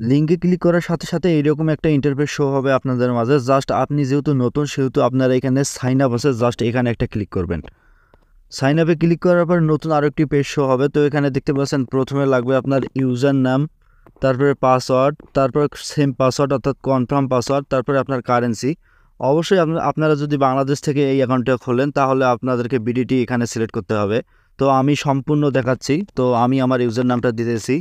লিঙ্কে ক্লিক করার সাথে সাথে এইরকম একটা ইন্টারফেস শো হবে আপনাদের মাঝে। জাস্ট আপনি যেহেতু নতুন সেহেতু আপনারা এখানে সাইন আপ আছে, জাস্ট এখানে একটা ক্লিক করবেন। সাইন আপে ক্লিক করার পর নতুন আরেকটি পেজ শো হবে। তো এখানে দেখতে পাচ্ছেন প্রথমে লাগবে আপনার ইউজার নাম, তারপরে পাসওয়ার্ড, তারপর সেম পাসওয়ার্ড অর্থাৎ কনফার্ম পাসওয়ার্ড, তারপরে আপনার কারেন্সি। অবশ্যই আপনারা যদি বাংলাদেশ থেকে এই অ্যাকাউন্টটা খোলেন তাহলে আপনাদেরকে বিডিটি এখানে সিলেক্ট করতে হবে। তো আমি সম্পূর্ণ দেখাচ্ছি। তো আমি আমার ইউজার নামটা দিতেছি।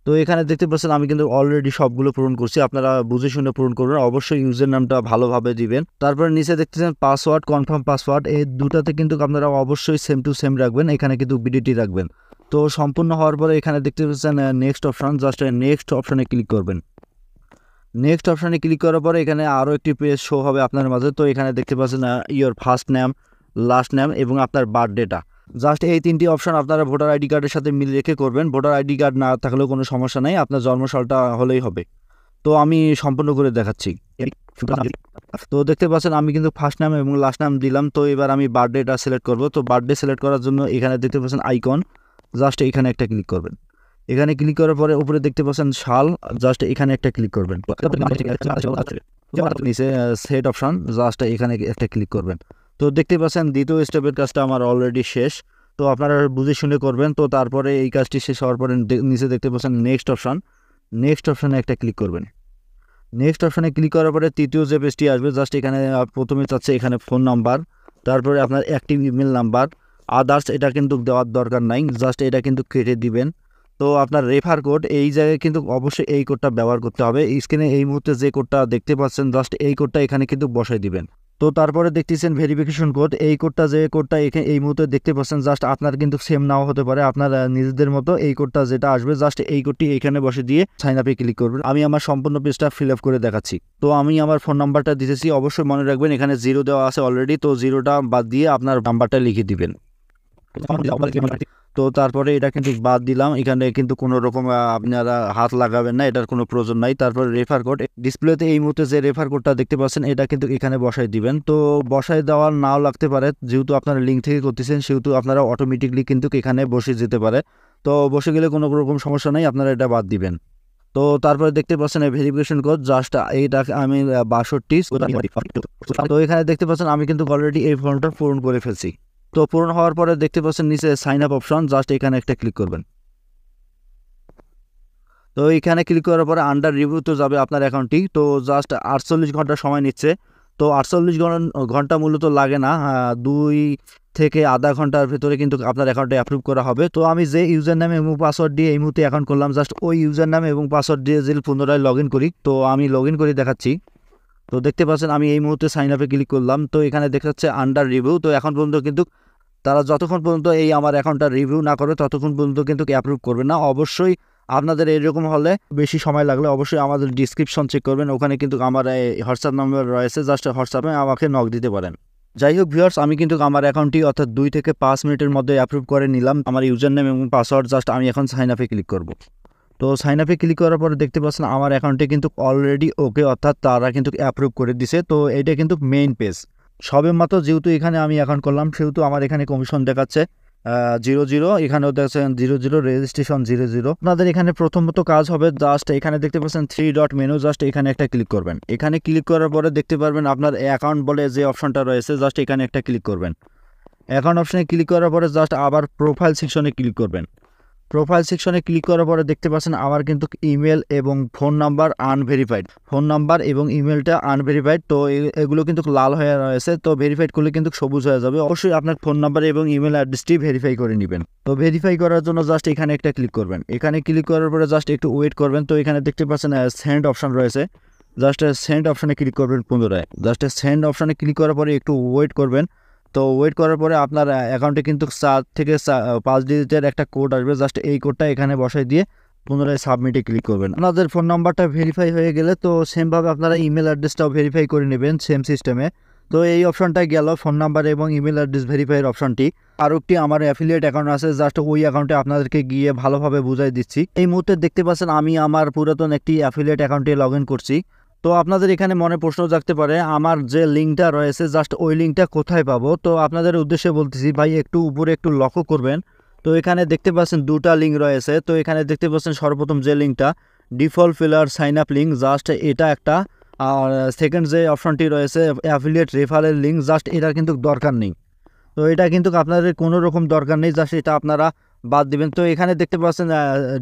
তো এখানে দেখতে পাচ্ছেন আমি কিন্তু অলরেডি সবগুলো পূরণ করছি। আপনারা বুঝে শুনে পূরণ করবেন, অবশ্যই ইউজার নামটা ভালোভাবে দিবেন। তারপরে নিচে দেখতেছেন পাসওয়ার্ড, কনফার্ম পাসওয়ার্ড, এই দুটাতে কিন্তু আপনারা অবশ্যই সেম টু সেম রাখবেন। এখানে কিন্তু বিডিটি রাখবেন। তো সম্পূর্ণ হওয়ার পরে এখানে দেখতে পাচ্ছেন নেক্সট অপশন, জাস্ট নেক্সট অপশনে ক্লিক করবেন। নেক্সট অপশনে ক্লিক করার পরে এখানে আরও একটি পেজ শো হবে আপনার মাঝে। তো এখানে দেখতে পাচ্ছেন your first name, last name এবং আপনার বার্থডেটা। জাস্ট এই তিনটি অপশন আপনারা ভোটার আইডি কার্ডের সাথে মিল রেখে করবেন। ভোটার আইডি কার্ড না থাকলেও কোনো সমস্যা নেই, আপনার জন্মসালটা হলেই হবে। তো আমি সম্পূর্ণ করে দেখাচ্ছি। তো দেখতে পাচ্ছেন আমি কিন্তু ফার্স্ট নাম এবং লাস্ট নাম দিলাম। তো এবার আমি বার্থডেটা সিলেক্ট করব। তো বার্থডে সিলেক্ট করার জন্য এখানে দেখতে পাচ্ছেন আইকন, জাস্ট এখানে একটা ক্লিক করবেন। এখানে ক্লিক করার পরে উপরে দেখতে পাচ্ছেন সাল, জাস্ট এখানে একটা ক্লিক করবেন। নিচে সেট অপশন, জাস্ট এখানে একটা ক্লিক করবেন। তো দেখতে পাচ্ছেন দ্বিতীয় স্টেপের কাজটা আমার অলরেডি শেষ। তো আপনারা বুঝে শুনে করবেন। তো তারপরে এই কাজটি শেষ হওয়ার পরে নিচে দেখতে পাচ্ছেন নেক্সট অপশন, নেক্সট অপশানে একটা ক্লিক করবেন। নেক্সট অপশানে ক্লিক করার পরে তৃতীয় যে পেজটি আসবে, জাস্ট এখানে প্রথমে চাচ্ছে এখানে ফোন নাম্বার, তারপরে আপনার অ্যাক্টিভ ইমেল নাম্বার, আদার্স এটা কিন্তু দেওয়ার দরকার নাই, জাস্ট এটা কিন্তু কেটে দিবেন। তো আপনার রেফার কোড, এই জায়গায় কিন্তু অবশ্যই এই কোডটা ব্যবহার করতে হবে। স্ক্রিনে এই মুহূর্তে যে কোডটা দেখতে পাচ্ছেন, জাস্ট এই কোডটা এখানে কিন্তু বসাই দিবেন। তো তারপরে দেখতেছেন ভেরিফিকেশন কোড, এই কোডটা যে কোডটা এখানে এই মুহূর্তে দেখতে পাচ্ছেন, জাস্ট আপনার কিন্তু সেম নাও হতে পারে, আপনার নিজেদের মতো এই কোডটা যেটা আসবে, জাস্ট এই কোডটি এখানে বসে দিয়ে সাইন আপে ক্লিক করবেন। আমি আমার সম্পূর্ণ পেজটা ফিল আপ করে দেখাচ্ছি। তো আমি আমার ফোন নাম্বারটা দিতেছি, অবশ্যই মনে রাখবেন এখানে 0 দেওয়া আছে অলরেডি। তো 0টা বাদ দিয়ে আপনার নাম্বারটা লিখে দিবেন। তো তারপরে এটা কিন্তু বাদ দিলাম, এখানে কিন্তু কোনো রকম আপনারা হাত লাগাবেন না, এটার কোনো প্রয়োজন নাই। তারপরে রেফার কোড, ডিসপ্লেতে এই মুহূর্তে যে রেফার কোডটা দেখতে পাচ্ছেন এটা কিন্তু এখানে বসাই দিবেন। তো বসাই দেওয়ার নাও লাগতে পারে, যেহেতু আপনারা লিঙ্ক থেকে করতেছেন সেহেতু আপনারা অটোমেটিকলি কিন্তু এখানে বসে যেতে পারে। তো বসে গেলে কোনো রকম সমস্যা নেই, আপনারা এটা বাদ দিবেন। তো তারপরে দেখতে পাচ্ছেন ভেরিফিকেশন কোড, জাস্ট এইটা আমি 62। তো এখানে দেখতে পাচ্ছেন আমি কিন্তু অলরেডি এই ফর্মটা পূরণ করে ফেলছি। তো পূরণ হওয়ার পরে দেখতে পাচ্ছেন নিচে সাইন আপ অপশন, জাস্ট এখানে একটা ক্লিক করবেন। তো এখানে ক্লিক করার পরে আন্ডার রিভিউ তো যাবে আপনার অ্যাকাউন্টটি। তো জাস্ট 48 ঘন্টা সময় নিচ্ছে। তো 48 ঘন্টা মূলত লাগে না, 2 থেকে আধা ঘন্টার ভেতরে কিন্তু আপনার অ্যাকাউন্টে অ্যাপ্রুভ করা হবে। তো আমি যে ইউজার নাম এবং পাসওয়ার্ড দিয়ে এই মুহূর্তে অ্যাকাউন্ট করলাম, জাস্ট ওই ইউজার নাম এবং পাসওয়ার্ড দিয়ে যদি পুনরায় লগ ইন করি, তো আমি লগ ইন করে দেখাচ্ছি। তো দেখতে পাচ্ছেন আমি এই মুহূর্তে সাইন আপে ক্লিক করলাম। তো এখানে দেখাচ্ছে আন্ডার রিভিউ। তো এখন পর্যন্ত কিন্তু তারা যতক্ষণ পর্যন্ত এই আমার অ্যাকাউন্টটা রিভিউ না করে ততক্ষণ পর্যন্ত কিন্তু অ্যাপ্রুভ করবে না। অবশ্যই আপনাদের এরকম হলে বেশি সময় লাগলে অবশ্যই আমাদের ডিসক্রিপশন চেক করবেন, ওখানে কিন্তু আমার হোয়াটসঅ্যাপ নাম্বার রয়েছে, জাস্ট হোয়াটসঅ্যাপে আমাকে নক দিতে পারেন। যাই হোক ভিউয়ার্স, আমি কিন্তু আমার অ্যাকাউন্টটি অর্থাৎ 2 থেকে 5 মিনিটের মধ্যে অ্যাপ্রুভ করে নিলাম আমার ইউজার নেম এবং পাসওয়ার্ড। জাস্ট আমি এখন সাইন আপে ক্লিক করব। তো সাইন আপে ক্লিক করার পরে দেখতে পাচ্ছেন আমার অ্যাকাউন্টে কিন্তু অলরেডি ওকে, অর্থাৎ তারা কিন্তু অ্যাপ্রুভ করে দিছে। তো এটা কিন্তু মেইন পেজ সবে মাত্র, যেহেতু এখানে আমি অ্যাকাউন্ট করলাম সেহেতু আমার এখানে কমিশন দেখাচ্ছে 00, এখানেও দেখছেন 00, রেজিস্ট্রেশন 00। আপনাদের এখানে প্রথমত কাজ হবে, জাস্ট এখানে দেখতে পাচ্ছেন 3 ডট মেনু, জাস্ট এখানে একটা ক্লিক করবেন। এখানে ক্লিক করার পরে দেখতে পারবেন আপনার অ্যাকাউন্ট বলে যে অপশনটা রয়েছে, জাস্ট এখানে একটা ক্লিক করবেন। অ্যাকাউন্ট অপশনে ক্লিক করার পরে জাস্ট আবার প্রোফাইল সেকশনে ক্লিক করবেন। প্রোফাইল সেকশনে ক্লিক করার পরে দেখতে পাচ্ছেন আমার কিন্তু ইমেল এবং phone number unverified, phone number এবং ইমেলটা আনভেরিফাইড। তো এগুলো কিন্তু লাল হয়ে রয়েছে, তো ভেরিফাইড করলে কিন্তু সবুজ হয়ে যাবে। অবশ্যই আপনার ফোন নাম্বার এবং ইমেল অ্যাড্রেসটি ভেরিফাই করে নেবেন। তো ভেরিফাই করার জন্য জাস্ট এখানে একটা ক্লিক করবেন। এখানে ক্লিক করার পরে জাস্ট একটু ওয়েট করবেন। তো এখানে দেখতে পাচ্ছেন সেন্ড অপশন রয়েছে, জাস্ট সেন্ড অপশনে ক্লিক করবেন পুনরায়। জাস্ট সেন্ড অপশনে ক্লিক করার পরে একটু ওয়েট করবেন। তো ওয়েট করার পরে আপনার অ্যাকাউন্টে কিন্তু 4 থেকে 5 ডিজিটের একটা কোড আসবে, জাস্ট এই কোডটা এখানে বসাই দিয়ে পুনরায় সাবমিটে ক্লিক করবেন। আপনাদের ফোন নাম্বারটা ভেরিফাই হয়ে গেলে তো সেমভাবে আপনারা ইমেল অ্যাড্রেসটাও ভেরিফাই করে নেবেন সেম সিস্টেমে। তো এই অপশনটাই গেল ফোন নাম্বার এবং ইমেল অ্যাড্রেস ভেরিফাইয়ের অপশনটি। আর একটি আমার অ্যাফিলিয়েট অ্যাকাউন্ট আছে, জাস্ট ওই অ্যাকাউন্টে আপনাদেরকে গিয়ে ভালোভাবে বুঝাই দিচ্ছি। এই মুহূর্তে দেখতে পাচ্ছেন আমি আমার পুরাতন একটি অ্যাফিলিয়েট অ্যাকাউন্টে লগ ইন করছি। তো আপনাদের এখানে মনে প্রশ্ন জাগতে পারে আমার যে লিঙ্কটা রয়েছে, জাস্ট ওই লিঙ্কটা কোথায় পাবো। তো আপনাদের উদ্দেশ্যে বলতেছি ভাই, একটু উপরে একটু লক্ষ্য করবেন। তো এখানে দেখতে পাচ্ছেন দুটা লিঙ্ক রয়েছে। তো এখানে দেখতে পাচ্ছেন সর্বপ্রথম যে লিঙ্কটা default player sign up link, just এটা একটা। আর সেকেন্ড যে অপশনটি রয়েছে অ্যাফিলিয়েট রেফারেল লিঙ্ক, জাস্ট এটার কিন্তু দরকার নেই। তো এটা কিন্তু আপনাদের কোনো রকম দরকার নেই, জাস্ট এটা আপনারা বাদ দিবেন। তো এখানে দেখতে পাচ্ছেন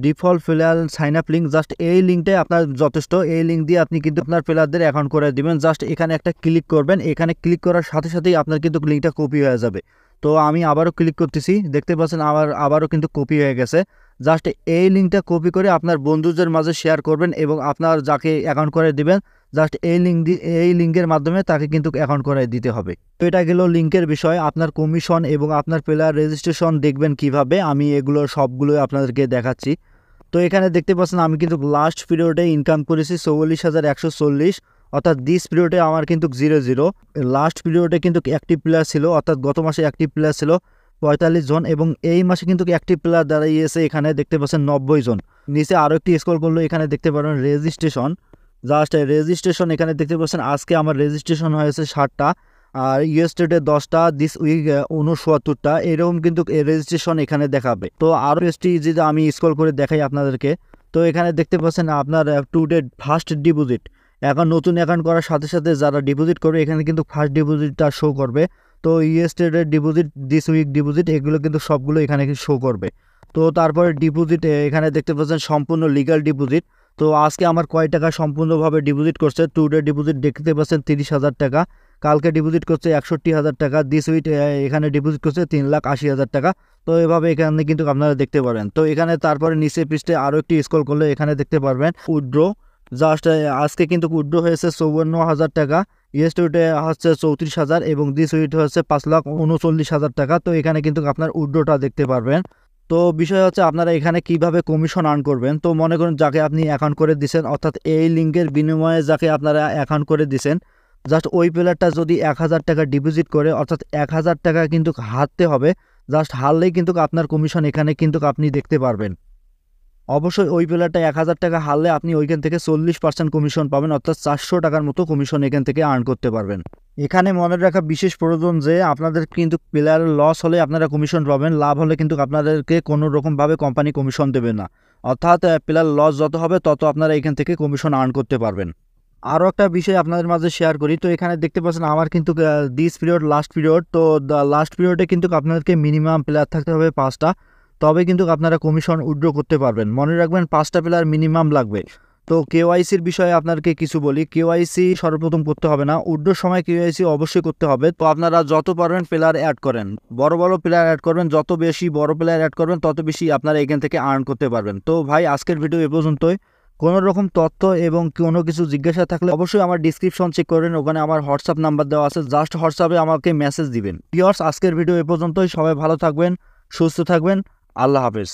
default player sign up link, just এই লিঙ্কটাই আপনার যথেষ্ট। এই লিঙ্ক দিয়ে আপনি কিন্তু আপনার প্লেয়ারদের অ্যাকাউন্ট করে দিবেন। জাস্ট এখানে একটা ক্লিক করবেন, এখানে ক্লিক করার সাথে সাথেই আপনার কিন্তু লিঙ্কটা কপি হয়ে যাবে। তো আমি আবারও ক্লিক করতেছি, দেখতে পাচ্ছেন আবারও কিন্তু কপি হয়ে গেছে। জাস্ট এই লিঙ্কটা কপি করে আপনার বন্ধুদের মাঝে শেয়ার করবেন এবং আপনার যাকে অ্যাকাউন্ট করে দিবেন জাস্ট এই লিঙ্কের মাধ্যমে তাকে কিন্তু অ্যাকাউন্ট করে দিতে হবে। তো এটা গেল লিঙ্কের বিষয়। আপনার কমিশন এবং আপনার প্লেয়ার রেজিস্ট্রেশন দেখবেন কিভাবে, আমি এগুলো সবগুলোই আপনাদেরকে দেখাচ্ছি। তো এখানে দেখতে পাচ্ছেন আমি কিন্তু লাস্ট পিরিয়ডে ইনকাম করেছি 44,140, অর্থাৎ দিস পিরিয়ডে আমার কিন্তু 0 লাস্ট পিরিয়ডে কিন্তু অ্যাক্টিভ প্লেয়ার ছিল, অর্থাৎ গত মাসে অ্যাক্টিভ প্লেয়ার ছিল 45 জন এবং এই মাসে কিন্তু অ্যাক্টিভ প্লেয়ার দাঁড়িয়েছে এখানে দেখতে পাচ্ছেন 90 জন। নিচে আরও একটি স্ক্রল করলো, এখানে দেখতে পারেন রেজিস্ট্রেশন, জাস্ট রেজিস্ট্রেশন এখানে দেখতে পাচ্ছেন আজকে আমার রেজিস্ট্রেশন হয়েছে 60টা, আর ইয়েস্টারডে 10টা, দিস উইক 69টা, এরকম কিন্তু রেজিস্ট্রেশন এখানে দেখাবে। তো আরও এসটি যদি আমি স্ক্রল করে দেখাই আপনাদেরকে, তো এখানে দেখতে পাচ্ছেন আপনার টু ডেট ফার্স্ট ডিপোজিট, এখন নতুন অ্যাকাউন্ট করার সাথে সাথে যারা ডিপোজিট করবে এখানে কিন্তু ফার্স্ট ডিপোজিটটা শো করবে। তো yesterday deposit, this week deposit, এগুলো কিন্তু সবগুলো এখানে শো করবে। তো তারপরে ডিপোজিট এখানে দেখতে পাচ্ছেন সম্পূর্ণ লিগ্যাল ডিপোজিট। তো আজকে আমার কয় টাকা সম্পূর্ণভাবে ডিপোজিট করছে, টুডে ডিপোজিট দেখতে পাচ্ছেন 30,000 টাকা, কালকে ডিপোজিট করছে 61,000 টাকা, দিস উইক এখানে ডিপোজিট করছে 3,80,000 টাকা। তো এভাবে এখানে কিন্তু আপনারা দেখতে পারবেন। তো এখানে তারপরে নিচে পৃষ্ঠে আরও একটি স্ক্রল করলে এখানে দেখতে পারবেন উইথড্র, জাস্ট আজকে কিন্তু উইথড্র হয়েছে 54,000 টাকা, ইয়েস্টারডে হচ্ছে 34,000 এবং দিস উইক হচ্ছে 5,39,000 টাকা। তো এখানে কিন্তু আপনার উইথড্রটা দেখতে পারবেন। তো বিষয় হচ্ছে আপনারা এখানে কিভাবে কমিশন আর্ন করবেন। তো মনে করুন যাকে আপনি অ্যাকাউন্ট করে দিছেন, অর্থাৎ এই লিঙ্কের বিনিময়ে যাকে আপনারা অ্যাকাউন্ট করে দিছেন, জাস্ট ওই প্লেয়ারটা যদি 1,000 টাকা ডিপোজিট করে, অর্থাৎ 1,000 টাকা কিন্তু হারতে হবে, জাস্ট হারলেই কিন্তু আপনার কমিশন এখানে কিন্তু আপনি দেখতে পারবেন। অবশ্যই ওই প্লেয়ারটা 1,000 টাকা হারলে আপনি ওইখান থেকে 40% কমিশন পাবেন, অর্থাৎ 400 টাকার মতো কমিশন এখান থেকে আর্ন করতে পারবেন। এখানে মনে রাখা বিশেষ প্রয়োজন যে আপনাদের কিন্তু প্লেয়ারের লস হলে আপনারা কমিশন পাবেন, লাভ হলে কিন্তু আপনাদেরকে কোনো রকমভাবে কোম্পানি কমিশন দেবে না, অর্থাৎ প্লেয়ার লস যত হবে তত আপনারা এখান থেকে কমিশন আর্ন করতে পারবেন। আরও একটা বিষয় আপনাদের মাঝে শেয়ার করি। তো এখানে দেখতে পাচ্ছেন আমার কিন্তু দিস পিরিয়ড লাস্ট পিরিয়ড, তো লাস্ট পিরিয়ডে কিন্তু আপনাদেরকে মিনিমাম প্লেয়ার থাকতে হবে 5টা, তবে কিন্তু আপনারা কমিশন উইথড্র করতে পারবেন। মনে রাখবেন 5টা প্লেয়ার মিনিমাম লাগবে। তো কেওয়াইসির বিষয়ে আপনাদেরকে কিছু বলি। কেওয়াইসি সর্বপ্রথম করতে হবে না, উইথড্রোর সময় কেওয়াইসি অবশ্যই করতে হবে। তো আপনারা যত পারবেন প্লেয়ার অ্যাড করেন, বড় বড় প্লেয়ার অ্যাড করবেন, যত বেশি বড় প্লেয়ার অ্যাড করবেন তত বেশি আপনারা এখান থেকে আর্ন করতে পারবেন। তো ভাই আজকের ভিডিও এ পর্যন্তই। কোনো রকম তথ্য এবং কোনো কিছু জিজ্ঞাসা থাকলে অবশ্যই আমার ডিসক্রিপশন চেক করেন, ওখানে আমার হোয়াটসঅ্যাপ নাম্বার দেওয়া আছে, জাস্ট হোয়াটসঅ্যাপে আমাকে মেসেজ দিবেন। ভিউয়ার্স আজকের ভিডিও এ পর্যন্তই, সবাই ভালো থাকবেন, সুস্থ থাকবেন, আল্লাহ হাফেজ।